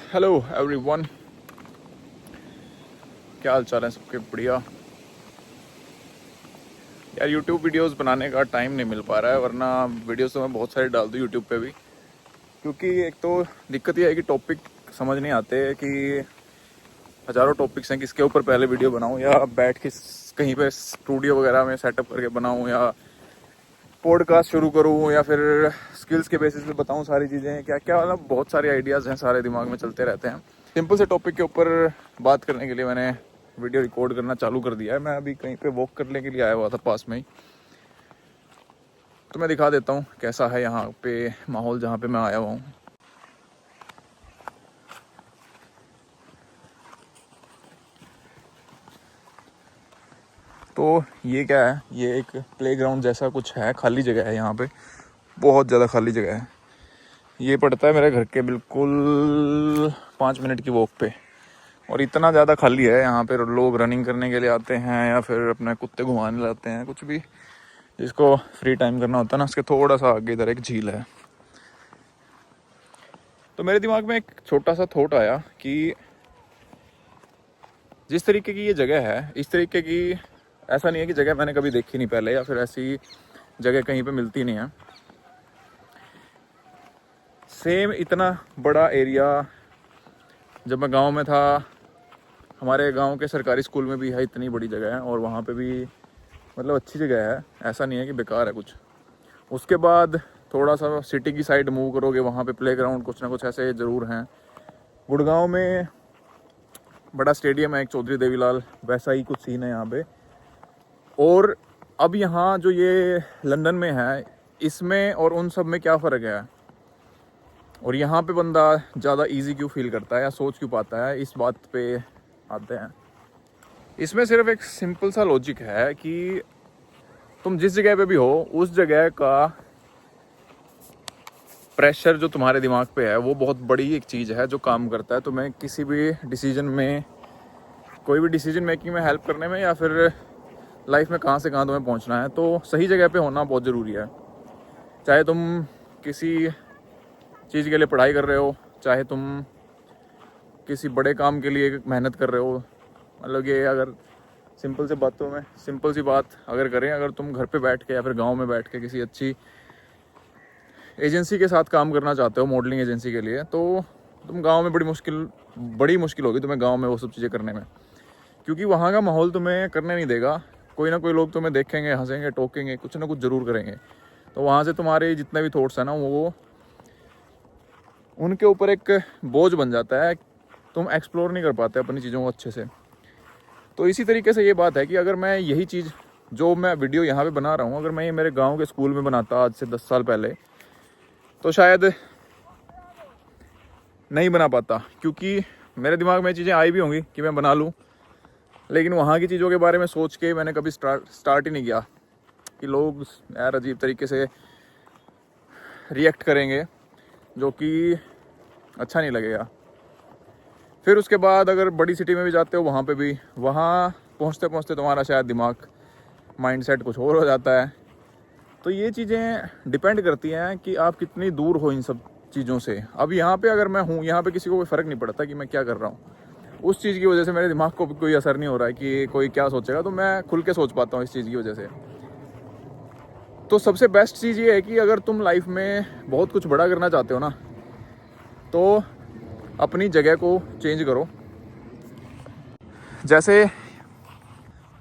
Hello everyone, क्या हाल चाल है सबके? बढ़िया यार। यूट्यूब वीडियोस बनाने का टाइम नहीं मिल पा रहा है, वरना वीडियोस तो मैं बहुत सारे डाल दूँ यूट्यूब पे भी। क्योंकि एक तो दिक्कत ये है कि टॉपिक समझ नहीं आते कि हज़ारों टॉपिक्स हैं, किसके ऊपर पहले वीडियो बनाऊँ, या बैठ के कहीं पे स्टूडियो वगैरह में सेटअप करके बनाऊँ, या पॉडकास्ट शुरू करूँ, या फिर स्किल्स के बेसिस पे बताऊँ सारी चीज़ें। क्या क्या मतलब बहुत सारे आइडियाज़ हैं, सारे दिमाग में चलते रहते हैं। सिंपल से टॉपिक के ऊपर बात करने के लिए मैंने वीडियो रिकॉर्ड करना चालू कर दिया है। मैं अभी कहीं पे वॉक करने के लिए आया हुआ था पास में ही, तो मैं दिखा देता हूँ कैसा है यहाँ पे माहौल जहाँ पे मैं आया हुआ हूँ। तो ये क्या है, ये एक प्लेग्राउंड जैसा कुछ है, खाली जगह है यहाँ पे, बहुत ज़्यादा खाली जगह है। ये पड़ता है मेरे घर के बिल्कुल 5 मिनट की वॉक पे, और इतना ज़्यादा खाली है यहाँ पे। लोग रनिंग करने के लिए आते हैं या फिर अपने कुत्ते घुमाने लाते हैं, कुछ भी जिसको फ्री टाइम करना होता है ना। उसके थोड़ा सा आगे इधर एक झील है। तो मेरे दिमाग में एक छोटा सा थॉट आया कि जिस तरीके की ये जगह है, इस तरीके की, ऐसा नहीं है कि जगह मैंने कभी देखी नहीं पहले, या फिर ऐसी जगह कहीं पे मिलती नहीं है। सेम इतना बड़ा एरिया जब मैं गांव में था, हमारे गांव के सरकारी स्कूल में भी है, इतनी बड़ी जगह है, और वहाँ पे भी मतलब अच्छी जगह है, ऐसा नहीं है कि बेकार है कुछ। उसके बाद थोड़ा सा सिटी की साइड मूव करोगे, वहाँ पे प्लेग्राउंड कुछ ना कुछ ऐसे ज़रूर हैं। गुड़गांव में बड़ा स्टेडियम है एक, चौधरी देवीलाल, वैसा ही कुछ सीन है यहाँ पे। और अब यहाँ जो ये लंदन में है, इसमें और उन सब में क्या फ़र्क है, और यहाँ पे बंदा ज़्यादा इजी क्यों फील करता है या सोच क्यों पाता है, इस बात पे आते हैं। इसमें सिर्फ एक सिंपल सा लॉजिक है कि तुम जिस जगह पे भी हो, उस जगह का प्रेशर जो तुम्हारे दिमाग पे है वो बहुत बड़ी एक चीज़ है जो काम करता है तुम्हें किसी भी डिसीजन में, कोई भी डिसीजन मेकिंग में हेल्प करने में, या फिर लाइफ में कहाँ से कहाँ तुम्हें पहुँचना है। तो सही जगह पे होना बहुत ज़रूरी है। चाहे तुम किसी चीज़ के लिए पढ़ाई कर रहे हो, चाहे तुम किसी बड़े काम के लिए मेहनत कर रहे हो। मतलब ये अगर सिंपल सी बात अगर करें, अगर तुम घर पे बैठ के या फिर गांव में बैठ के किसी अच्छी एजेंसी के साथ काम करना चाहते हो, मॉडलिंग एजेंसी के लिए, तो तुम गांव में बड़ी मुश्किल होगी तुम्हें गांव में वो सब चीज़ें करने में। क्योंकि वहाँ का माहौल तुम्हें करने नहीं देगा। कोई ना कोई लोग तुम्हें देखेंगे, हंसेंगे, टोकेंगे, कुछ ना कुछ ज़रूर करेंगे। तो वहाँ से तुम्हारे जितने भी थॉट्स हैं ना, वो उनके ऊपर एक बोझ बन जाता है। तुम एक्सप्लोर नहीं कर पाते अपनी चीज़ों को अच्छे से। तो इसी तरीके से ये बात है कि अगर मैं यही चीज़ जो मैं वीडियो यहाँ पे बना रहा हूँ, अगर मैं ये मेरे गांव के स्कूल में बनाता आज से 10 साल पहले, तो शायद नहीं बना पाता। क्योंकि मेरे दिमाग में चीज़ें आई भी होंगी कि मैं बना लूँ, लेकिन वहाँ की चीज़ों के बारे में सोच के मैंने कभी स्टार्ट ही नहीं किया कि लोग यार अजीब तरीके से रिएक्ट करेंगे, जो कि अच्छा नहीं लगेगा। फिर उसके बाद अगर बड़ी सिटी में भी जाते हो, वहाँ पे भी, वहाँ पहुँचते पहुँचते तुम्हारा शायद दिमाग, माइंडसेट कुछ और हो जाता है। तो ये चीज़ें डिपेंड करती हैं कि आप कितनी दूर हो इन सब चीज़ों से। अब यहाँ पे अगर मैं हूँ, यहाँ पे किसी को कोई फ़र्क नहीं पड़ता कि मैं क्या कर रहा हूँ। उस चीज़ की वजह से मेरे दिमाग को भी कोई असर नहीं हो रहा है कि कोई क्या सोचेगा, तो मैं खुल के सोच पाता हूँ इस चीज़ की वजह से। तो सबसे बेस्ट चीज़ ये है कि अगर तुम लाइफ में बहुत कुछ बड़ा करना चाहते हो ना, तो अपनी जगह को चेंज करो। जैसे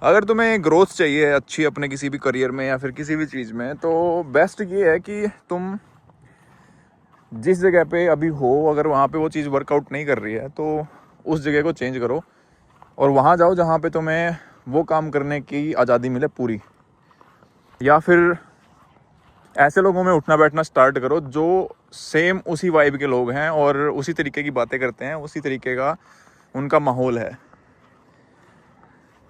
अगर तुम्हें ग्रोथ चाहिए अच्छी अपने किसी भी करियर में या फिर किसी भी चीज़ में, तो बेस्ट ये है कि तुम जिस जगह पे अभी हो, अगर वहाँ पे वो चीज़ वर्कआउट नहीं कर रही है, तो उस जगह को चेंज करो और वहाँ जाओ जहाँ पे तुम्हें वो काम करने की आज़ादी मिले पूरी। या फिर ऐसे लोगों में उठना बैठना स्टार्ट करो जो सेम उसी वाइब के लोग हैं और उसी तरीके की बातें करते हैं, उसी तरीके का उनका माहौल है।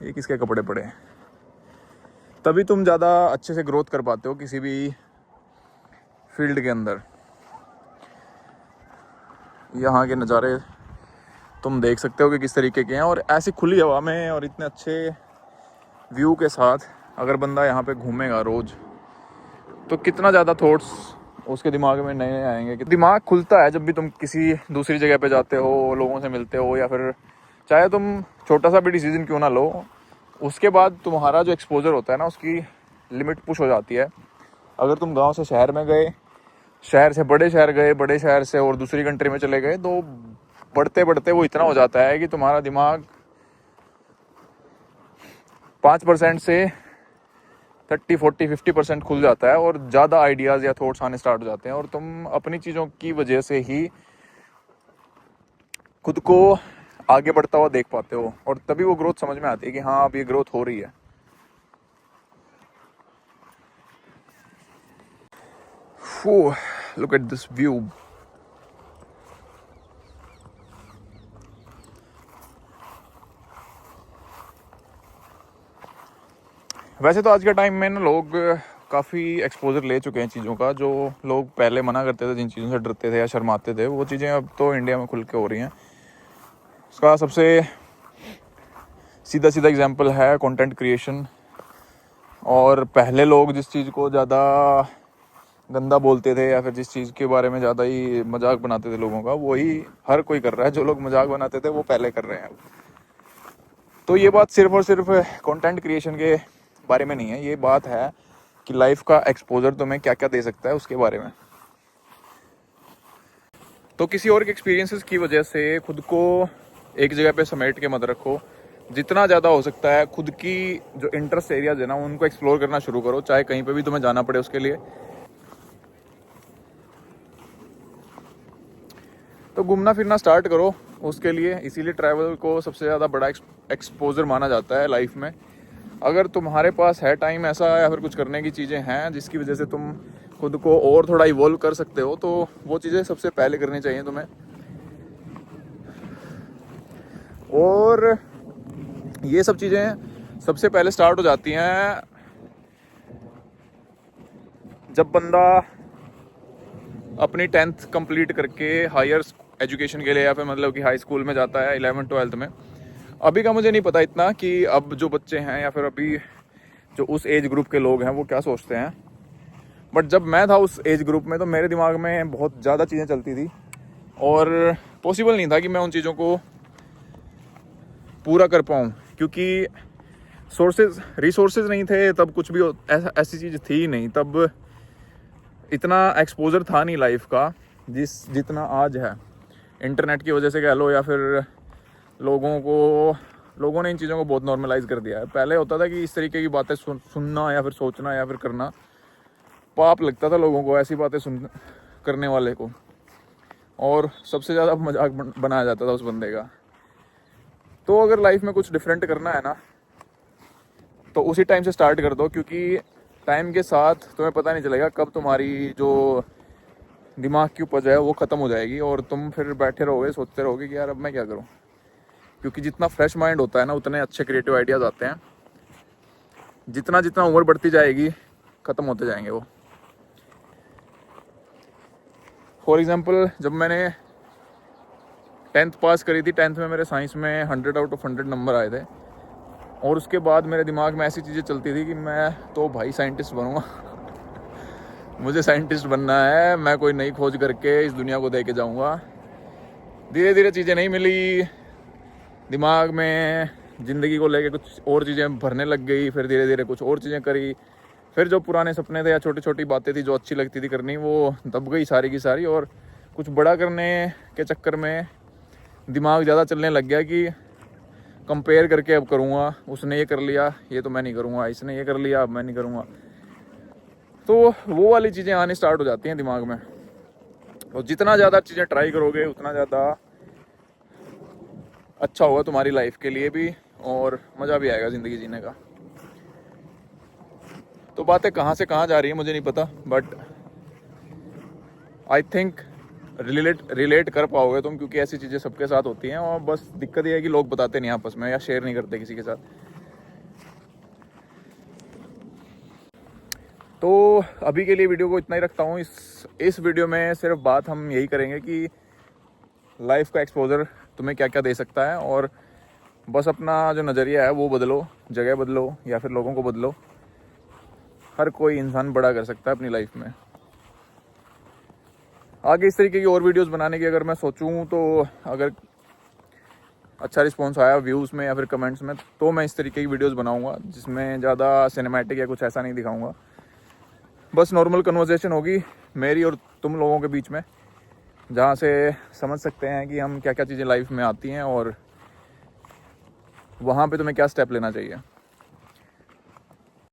ये किसके कपड़े पड़े हैं? तभी तुम ज़्यादा अच्छे से ग्रोथ कर पाते हो किसी भी फील्ड के अंदर। यहाँ के नज़ारे तुम देख सकते हो कि किस तरीके के हैं, और ऐसी खुली हवा में और इतने अच्छे व्यू के साथ अगर बंदा यहाँ पे घूमेगा रोज़, तो कितना ज़्यादा थॉट्स उसके दिमाग में नए नए आएंगे। कि दिमाग खुलता है जब भी तुम किसी दूसरी जगह पे जाते हो, लोगों से मिलते हो, या फिर चाहे तुम छोटा सा भी डिसीजन क्यों ना लो, उसके बाद तुम्हारा जो एक्सपोजर होता है ना, उसकी लिमिट पुश हो जाती है। अगर तुम गांव से शहर में गए, शहर से बड़े शहर गए, बड़े शहर से और दूसरी कंट्री में चले गए, तो बढ़ते बढ़ते वो इतना हो जाता है कि तुम्हारा दिमाग 5% से 30, 40, 50% खुल जाता है और ज़्यादा आइडियाज़ या थॉट्स आने स्टार्ट हो जाते हैं, और तुम अपनी चीज़ों की वजह से ही खुद को आगे बढ़ता हुआ देख पाते हो, और तभी वो ग्रोथ समझ में आती है कि हाँ अब ये ग्रोथ हो रही है। Look at this view. वैसे तो आज के टाइम में ना लोग काफ़ी एक्सपोजर ले चुके हैं चीज़ों का। जो लोग पहले मना करते थे, जिन चीज़ों से डरते थे या शर्माते थे, वो चीज़ें अब तो इंडिया में खुल के हो रही हैं। उसका सबसे सीधा सीधा एग्जांपल है कंटेंट क्रिएशन। और पहले लोग जिस चीज़ को ज़्यादा गंदा बोलते थे या फिर जिस चीज़ के बारे में ज़्यादा ही मजाक बनाते थे लोगों का, वही हर कोई कर रहा है। जो लोग मजाक बनाते थे वो पहले कर रहे हैं। तो ये बात सिर्फ और सिर्फ कंटेंट क्रिएशन के बारे में नहीं है, ये बात है कि लाइफ का एक्सपोजर तुम्हें क्या क्या दे सकता है उसके बारे में। तो किसी और के एक्सपीरियंसेस की वजह से खुद को एक जगह पे समेट के मत रखो। जितना ज़्यादा हो सकता है खुद की जो इंटरेस्ट एरियाज है ना, उनको एक्सप्लोर करना शुरू करो, चाहे कहीं पे भी तुम्हें जाना पड़े उसके लिए। तो घूमना फिरना स्टार्ट करो उसके लिए। इसीलिए ट्रैवल को सबसे ज़्यादा बड़ा एक्सपोजर माना जाता है लाइफ में। अगर तुम्हारे पास है टाइम ऐसा या फिर कुछ करने की चीज़ें हैं जिसकी वजह से तुम खुद को और थोड़ा इवॉल्व कर सकते हो, तो वो चीज़ें सबसे पहले करनी चाहिए तुम्हें। और ये सब चीज़ें सबसे पहले स्टार्ट हो जाती हैं जब बंदा अपनी 10th कंप्लीट करके हायर एजुकेशन के लिए या फिर मतलब कि हाई स्कूल में जाता है, 11th 12th में। अभी का मुझे नहीं पता इतना कि अब जो बच्चे हैं या फिर अभी जो उस एज ग्रुप के लोग हैं वो क्या सोचते हैं, बट जब मैं था उस एज ग्रुप में तो मेरे दिमाग में बहुत ज़्यादा चीज़ें चलती थी और पॉसिबल नहीं था कि मैं उन चीज़ों को पूरा कर पाऊँ, क्योंकि रिसोर्सेज नहीं थे तब। कुछ भी ऐसी चीज़ थी ही नहीं तब, इतना एक्सपोजर था नहीं लाइफ का जितना आज है। इंटरनेट की वजह से कह लो या फिर लोगों ने इन चीज़ों को बहुत नॉर्मलाइज कर दिया है। पहले होता था कि इस तरीके की बातें सुनना या फिर सोचना या फिर करना पाप लगता था लोगों को, ऐसी बातें करने वाले को, और सबसे ज़्यादा मजाक बनाया जाता था उस बंदे का। तो अगर लाइफ में कुछ डिफरेंट करना है ना, तो उसी टाइम से स्टार्ट कर दो, क्योंकि टाइम के साथ तुम्हें पता नहीं चलेगा कब तुम्हारी जो दिमाग की उपज है वो ख़त्म हो जाएगी और तुम फिर बैठे रहोगे सोचते रहोगे कि यार अब मैं क्या करूं। क्योंकि जितना फ्रेश माइंड होता है ना, उतने अच्छे क्रिएटिव आइडियाज़ आते हैं। जितना जितना उम्र बढ़ती जाएगी ख़त्म होते जाएंगे वो। फॉर एग्जांपल, जब मैंने 10th पास करी थी, 10th में मेरे साइंस में 100 आउट ऑफ 100 नंबर आए थे, और उसके बाद मेरे दिमाग में ऐसी चीज़ें चलती थी कि मैं तो भाई साइंटिस्ट बनूंगा मुझे साइंटिस्ट बनना है, मैं कोई नई खोज करके इस दुनिया को दे के जाऊँगा। धीरे धीरे चीज़ें नहीं मिली, दिमाग में ज़िंदगी को लेके कुछ और चीज़ें भरने लग गई, फिर धीरे धीरे कुछ और चीज़ें करी। फिर जो पुराने सपने थे या छोटी छोटी बातें थी जो अच्छी लगती थी करनी, वो दब गई सारी की सारी। और कुछ बड़ा करने के चक्कर में दिमाग ज़्यादा चलने लग गया कि कंपेयर करके अब करूँगा, उसने ये कर लिया ये तो मैं नहीं करूँगा, इसने ये कर लिया अब मैं नहीं करूँगा। तो वो वाली चीज़ें आने स्टार्ट हो जाती हैं दिमाग में। और जितना ज़्यादा चीज़ें ट्राई करोगे उतना ज़्यादा अच्छा होगा तुम्हारी लाइफ के लिए भी, और मज़ा भी आएगा ज़िंदगी जीने का। तो बातें कहाँ से कहाँ जा रही है मुझे नहीं पता, बट आई थिंक रिलेट कर पाओगे तुम, क्योंकि ऐसी चीज़ें सबके साथ होती हैं। और बस दिक्कत ये है कि लोग बताते नहीं आपस में या शेयर नहीं करते किसी के साथ। तो अभी के लिए वीडियो को इतना ही रखता हूँ। इस वीडियो में सिर्फ बात हम यही करेंगे कि लाइफ का एक्सपोजर तुम्हें क्या क्या दे सकता है, और बस अपना जो नज़रिया है वो बदलो, जगह बदलो या फिर लोगों को बदलो। हर कोई इंसान बड़ा कर सकता है अपनी लाइफ में। आगे इस तरीके की और वीडियोस बनाने की अगर मैं सोचूं तो अगर अच्छा रिस्पॉन्स आया व्यूज़ में या फिर कमेंट्स में तो मैं इस तरीके की वीडियोस बनाऊंगा जिसमें ज़्यादा सिनेमैटिक या कुछ ऐसा नहीं दिखाऊंगा। बस नॉर्मल कन्वर्सेशन होगी मेरी और तुम लोगों के बीच में, जहाँ से समझ सकते हैं कि हम क्या क्या चीज़ें लाइफ में आती हैं और वहाँ पे तुम्हें क्या स्टेप लेना चाहिए।